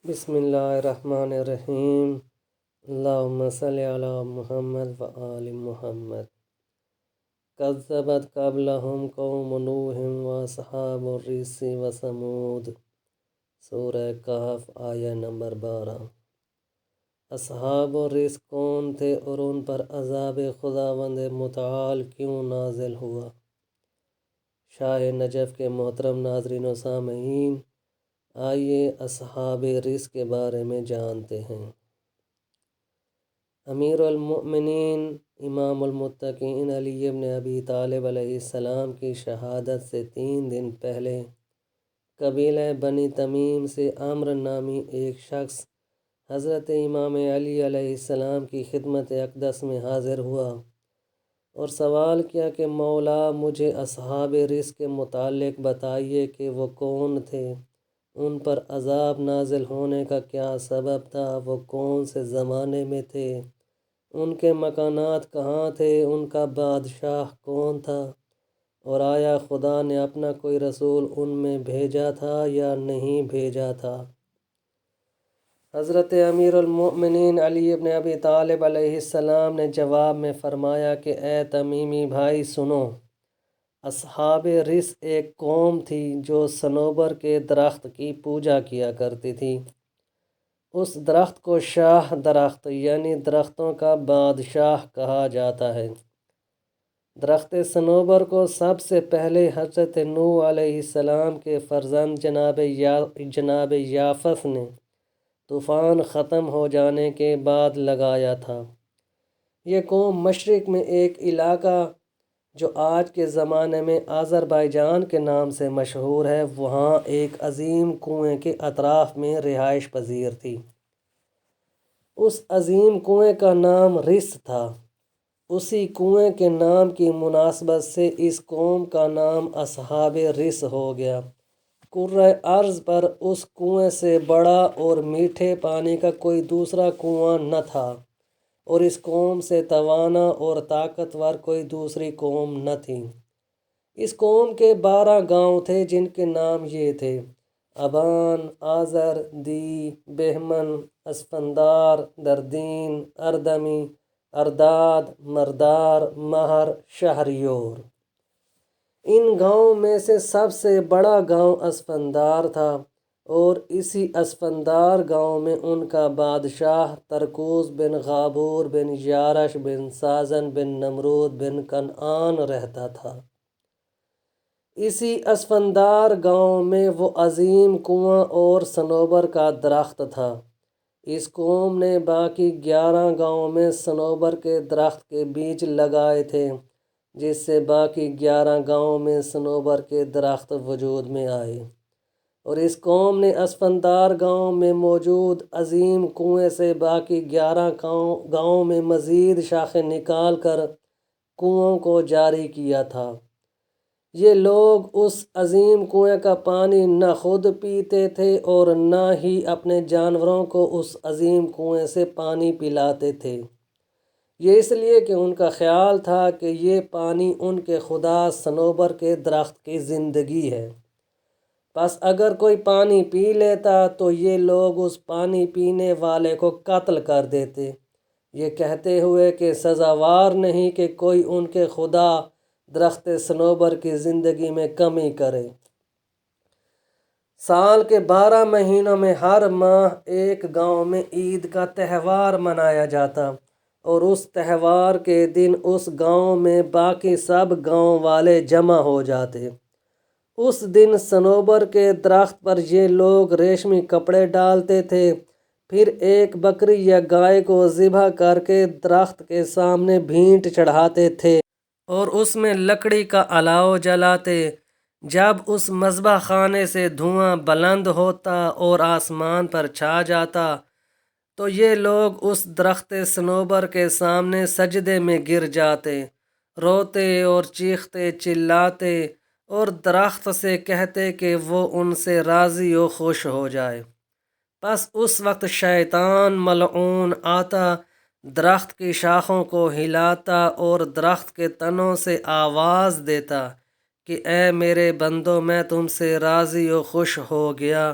بسم اللہ الرحمن الرحیم۔ اللہم صلی علی محمد و آل محمد۔ کذبت قبلہم قوم نوح و اصحاب الرس و ثمود۔ سورہ کہف آیہ نمبر 12۔ اصحاب الرس کون تھے اور ان پر عذاب خداوند متعال کیوں نازل ہوا؟ شاہ نجف کے محترم ناظرین و سامعین، آئیے اصحاب رس کے بارے میں جانتے ہیں۔ امیر المؤمنین امام المتقین علی بن ابی طالب علیہ السلام کی شہادت سے 3 دن پہلے قبیلہ بنی تمیم سے عمرو نامی ایک شخص حضرت امام علی علیہ السلام کی خدمت اقدس میں حاضر ہوا اور سوال کیا کہ مولا، مجھے اصحاب رس کے متعلق بتائیے کہ وہ کون تھے، ان پر عذاب نازل ہونے کا کیا سبب تھا، وہ کون سے زمانے میں تھے، ان کے مکانات کہاں تھے، ان کا بادشاہ کون تھا، اور آیا خدا نے اپنا کوئی رسول ان میں بھیجا تھا یا نہیں بھیجا تھا؟ حضرت امیر المؤمنین علی بن ابی طالب علیہ السلام نے جواب میں فرمایا کہ اے تمیمی بھائی سنو، اصحاب رس ایک قوم تھی جو صنوبر کے درخت کی پوجا کیا کرتی تھی۔ اس درخت کو شاہ درخت یعنی درختوں کا بادشاہ کہا جاتا ہے۔ درخت صنوبر کو سب سے پہلے حضرت نوح علیہ السلام کے فرزند جناب یافس نے طوفان ختم ہو جانے کے بعد لگایا تھا۔ یہ قوم مشرق میں ایک علاقہ جو آج کے زمانے میں آذربائیجان کے نام سے مشہور ہے، وہاں ایک عظیم کنویں کے اطراف میں رہائش پذیر تھی۔ اس عظیم کنویں کا نام رس تھا۔ اسی کنویں کے نام کی مناسبت سے اس قوم کا نام اصحاب رس ہو گیا۔ کرۂ ارض پر اس کنویں سے بڑا اور میٹھے پانی کا کوئی دوسرا کنواں نہ تھا، اور اس قوم سے توانا اور طاقتور کوئی دوسری قوم نہ تھی۔ اس قوم کے 12 گاؤں تھے جن کے نام یہ تھے: ابان، آذر، دی، بہمن، اسفندار، دردین، اردمی، ارداد، مردار، مہر، شہریور۔ ان گاؤں میں سے سب سے بڑا گاؤں اسفندار تھا، اور اسی اسفندار گاؤں میں ان کا بادشاہ ترکوز بن غابور بن یارش بن سازن بن نمرود بن کنعان رہتا تھا۔ اسی اسفندار گاؤں میں وہ عظیم کنواں اور صنوبر کا درخت تھا۔ اس قوم نے باقی 11 گاؤں میں صنوبر کے درخت کے بیج لگائے تھے، جس سے باقی 11 گاؤں میں صنوبر کے درخت وجود میں آئے، اور اس قوم نے اسفندار گاؤں میں موجود عظیم کنویں سے باقی 11 گاؤں میں مزید شاخیں نکال کر کنوؤں کو جاری کیا تھا۔ یہ لوگ اس عظیم کنویں کا پانی نہ خود پیتے تھے اور نہ ہی اپنے جانوروں کو اس عظیم کنویں سے پانی پلاتے تھے۔ یہ اس لیے کہ ان کا خیال تھا کہ یہ پانی ان کے خدا صنوبر کے درخت کی زندگی ہے۔ پس اگر کوئی پانی پی لیتا تو یہ لوگ اس پانی پینے والے کو قتل کر دیتے، یہ کہتے ہوئے کہ سزاوار نہیں کہ کوئی ان کے خدا درخت صنوبر کی زندگی میں کمی کرے۔ سال کے 12 مہینوں میں ہر ماہ ایک گاؤں میں عید کا تہوار منایا جاتا، اور اس تہوار کے دن اس گاؤں میں باقی سب گاؤں والے جمع ہو جاتے۔ اس دن صنوبر کے درخت پر یہ لوگ ریشمی کپڑے ڈالتے تھے، پھر ایک بکری یا گائے کو ذبح کر کے درخت کے سامنے بھینٹ چڑھاتے تھے اور اس میں لکڑی کا الاؤ جلاتے۔ جب اس مذبح خانے سے دھواں بلند ہوتا اور آسمان پر چھا جاتا تو یہ لوگ اس درخت صنوبر کے سامنے سجدے میں گر جاتے، روتے اور چیختے چلاتے اور درخت سے کہتے کہ وہ ان سے راضی و خوش ہو جائے۔ پس اس وقت شیطان ملعون آتا، درخت کی شاخوں کو ہلاتا اور درخت کے تنوں سے آواز دیتا کہ اے میرے بندو، میں تم سے راضی و خوش ہو گیا،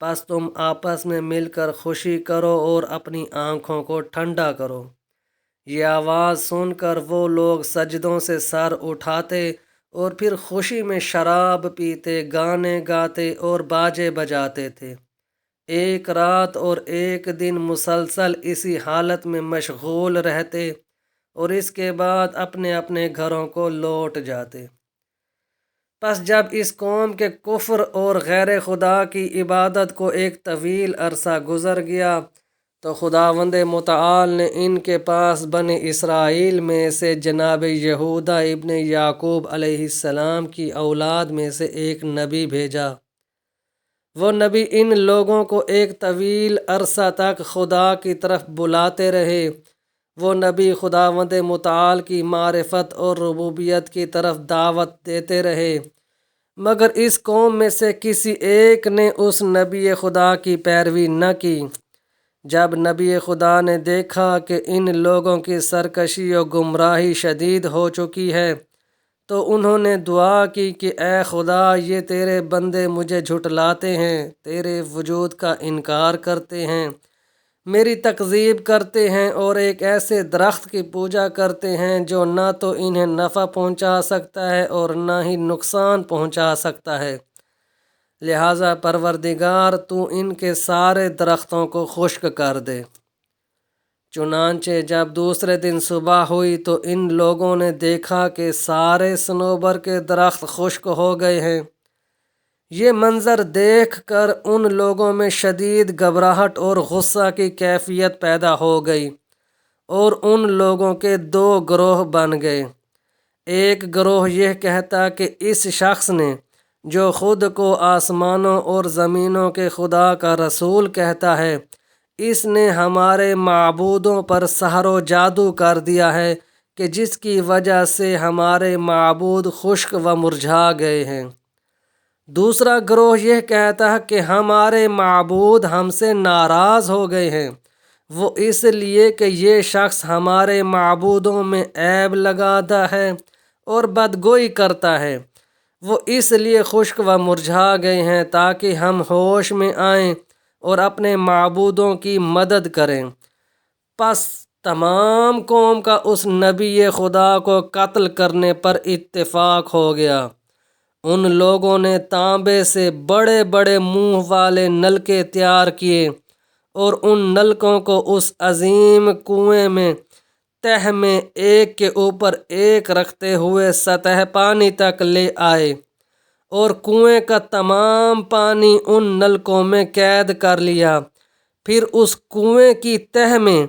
پس تم آپس میں مل کر خوشی کرو اور اپنی آنکھوں کو ٹھنڈا کرو۔ یہ آواز سن کر وہ لوگ سجدوں سے سر اٹھاتے اور پھر خوشی میں شراب پیتے، گانے گاتے اور باجے بجاتے تھے۔ ایک رات اور ایک دن مسلسل اسی حالت میں مشغول رہتے اور اس کے بعد اپنے اپنے گھروں کو لوٹ جاتے۔ پس جب اس قوم کے کفر اور غیر خدا کی عبادت کو ایک طویل عرصہ گزر گیا تو خداوند متعال نے ان کے پاس بنی اسرائیل میں سے جناب یہودا ابن یعقوب علیہ السلام کی اولاد میں سے ایک نبی بھیجا۔ وہ نبی ان لوگوں کو ایک طویل عرصہ تک خدا کی طرف بلاتے رہے۔ وہ نبی خداوند متعال کی معرفت اور ربوبیت کی طرف دعوت دیتے رہے، مگر اس قوم میں سے کسی ایک نے اس نبی خدا کی پیروی نہ کی۔ جب نبی خدا نے دیکھا کہ ان لوگوں کی سرکشی و گمراہی شدید ہو چکی ہے تو انہوں نے دعا کی کہ اے خدا، یہ تیرے بندے مجھے جھٹلاتے ہیں، تیرے وجود کا انکار کرتے ہیں، میری تکذیب کرتے ہیں اور ایک ایسے درخت کی پوجا کرتے ہیں جو نہ تو انہیں نفع پہنچا سکتا ہے اور نہ ہی نقصان پہنچا سکتا ہے۔ لہٰذا پروردگار تو ان کے سارے درختوں کو خشک کر دے۔ چنانچہ جب دوسرے دن صبح ہوئی تو ان لوگوں نے دیکھا کہ سارے صنوبر کے درخت خشک ہو گئے ہیں۔ یہ منظر دیکھ کر ان لوگوں میں شدید گھبراہٹ اور غصہ کی کیفیت پیدا ہو گئی اور ان لوگوں کے دو گروہ بن گئے۔ ایک گروہ یہ کہتا کہ اس شخص نے، جو خود کو آسمانوں اور زمینوں کے خدا کا رسول کہتا ہے، اس نے ہمارے معبودوں پر سحر و جادو کر دیا ہے کہ جس کی وجہ سے ہمارے معبود خشک و مرجھا گئے ہیں۔ دوسرا گروہ یہ کہتا ہے کہ ہمارے معبود ہم سے ناراض ہو گئے ہیں، وہ اس لیے کہ یہ شخص ہمارے معبودوں میں عیب لگاتا ہے اور بدگوئی کرتا ہے، وہ اس لیے خشک و مرجھا گئے ہیں تاکہ ہم ہوش میں آئیں اور اپنے معبودوں کی مدد کریں۔ پس تمام قوم کا اس نبی خدا کو قتل کرنے پر اتفاق ہو گیا۔ ان لوگوں نے تانبے سے بڑے بڑے منہ والے نلکے تیار کیے اور ان نلکوں کو اس عظیم کنویں میں تہ میں ایک کے اوپر ایک رکھتے ہوئے سطح پانی تک لے آئے اور کنویں کا تمام پانی ان نلکوں میں قید کر لیا۔ پھر اس کنویں کی تہ میں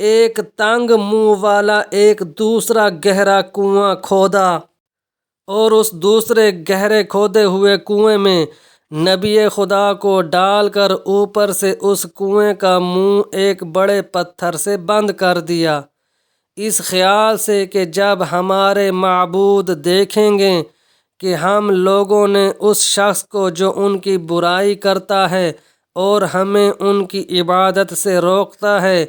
ایک تنگ منہ والا ایک دوسرا گہرا کنواں کھودا اور اس دوسرے گہرے کھودے ہوئے کنویں میں نبی خدا کو ڈال کر اوپر سے اس کنویں کا منہ ایک بڑے پتھر سے بند کر دیا، اس خیال سے کہ جب ہمارے معبود دیکھیں گے کہ ہم لوگوں نے اس شخص کو جو ان کی برائی کرتا ہے اور ہمیں ان کی عبادت سے روکتا ہے،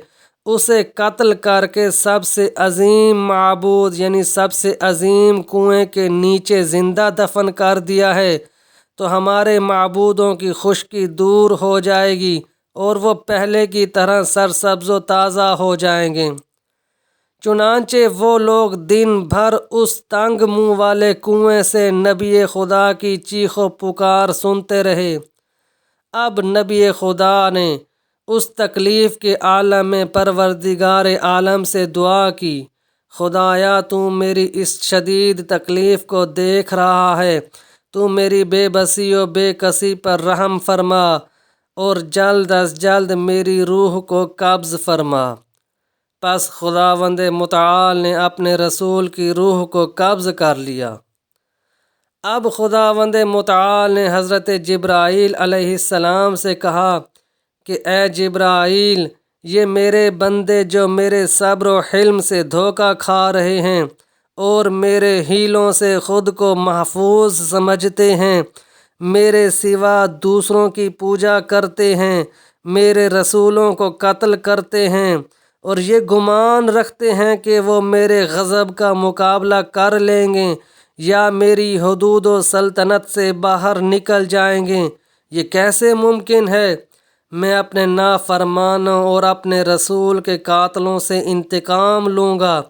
اسے قتل کر کے سب سے عظیم معبود یعنی سب سے عظیم کنویں کے نیچے زندہ دفن کر دیا ہے، تو ہمارے معبودوں کی خشکی دور ہو جائے گی اور وہ پہلے کی طرح سرسبز و تازہ ہو جائیں گے۔ چنانچہ وہ لوگ دن بھر اس تنگ منہ والے کنویں سے نبی خدا کی چیخ و پکار سنتے رہے۔ اب نبی خدا نے اس تکلیف کے عالم میں پروردگار عالم سے دعا کی، خدایا تو میری اس شدید تکلیف کو دیکھ رہا ہے، تو میری بے بسی و بے کسی پر رحم فرما اور جلد از جلد میری روح کو قبض فرما۔ پس خداوند متعال نے اپنے رسول کی روح کو قبض کر لیا۔ اب خداوند متعال نے حضرت جبرائیل علیہ السلام سے کہا کہ اے جبرائیل، یہ میرے بندے جو میرے صبر و حلم سے دھوکہ کھا رہے ہیں اور میرے حیلوں سے خود کو محفوظ سمجھتے ہیں، میرے سوا دوسروں کی پوجا کرتے ہیں، میرے رسولوں کو قتل کرتے ہیں اور یہ گمان رکھتے ہیں کہ وہ میرے غضب کا مقابلہ کر لیں گے یا میری حدود و سلطنت سے باہر نکل جائیں گے، یہ کیسے ممکن ہے؟ میں اپنے نافرمانوں اور اپنے رسول کے قاتلوں سے انتقام لوں گا۔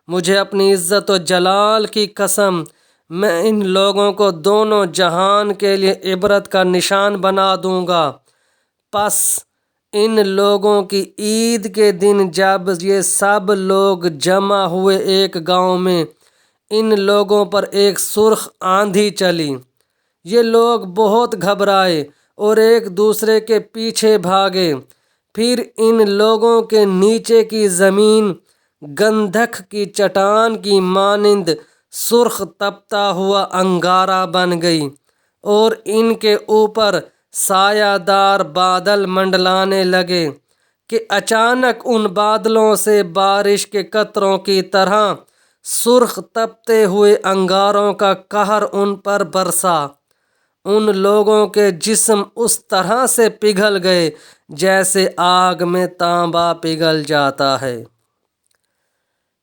مجھے اپنی عزت و جلال کی قسم، میں ان لوگوں کو دونوں جہان کے لیے عبرت کا نشان بنا دوں گا۔ پس ان لوگوں کی عید کے دن جب یہ سب لوگ جمع ہوئے ایک گاؤں میں، ان لوگوں پر ایک سرخ آندھی چلی۔ یہ لوگ بہت گھبرائے اور ایک دوسرے کے پیچھے بھاگے۔ پھر ان لوگوں کے نیچے کی زمین گندھک کی چٹان کی مانند سرخ تپتا ہوا انگارہ بن گئی اور ان کے اوپر سایہ دار بادل منڈلانے لگے کہ اچانک ان بادلوں سے بارش کے قطروں کی طرح سرخ تپتے ہوئے انگاروں کا قہر ان پر برسا۔ ان لوگوں کے جسم اس طرح سے پگھل گئے جیسے آگ میں تانبا پگھل جاتا ہے۔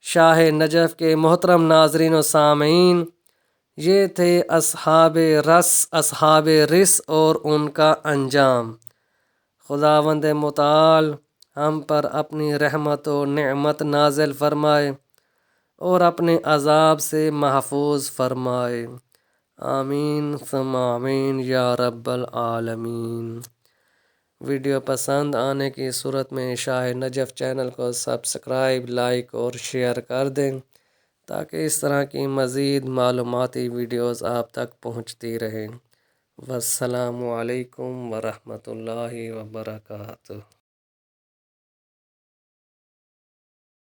شاہ نجف کے محترم ناظرین و سامعین، یہ تھے اصحاب رس اور ان کا انجام۔ خداوند متعال ہم پر اپنی رحمت و نعمت نازل فرمائے اور اپنے عذاب سے محفوظ فرمائے۔ آمین ثم آمین یا رب العالمین۔ ویڈیو پسند آنے کی صورت میں شاہ نجف چینل کو سبسکرائب، لائک اور شیئر کر دیں تاکہ اس طرح کی مزید معلوماتی ویڈیوز آپ تک پہنچتی رہیں۔ والسلام علیکم ورحمۃ اللہ وبرکاتہ۔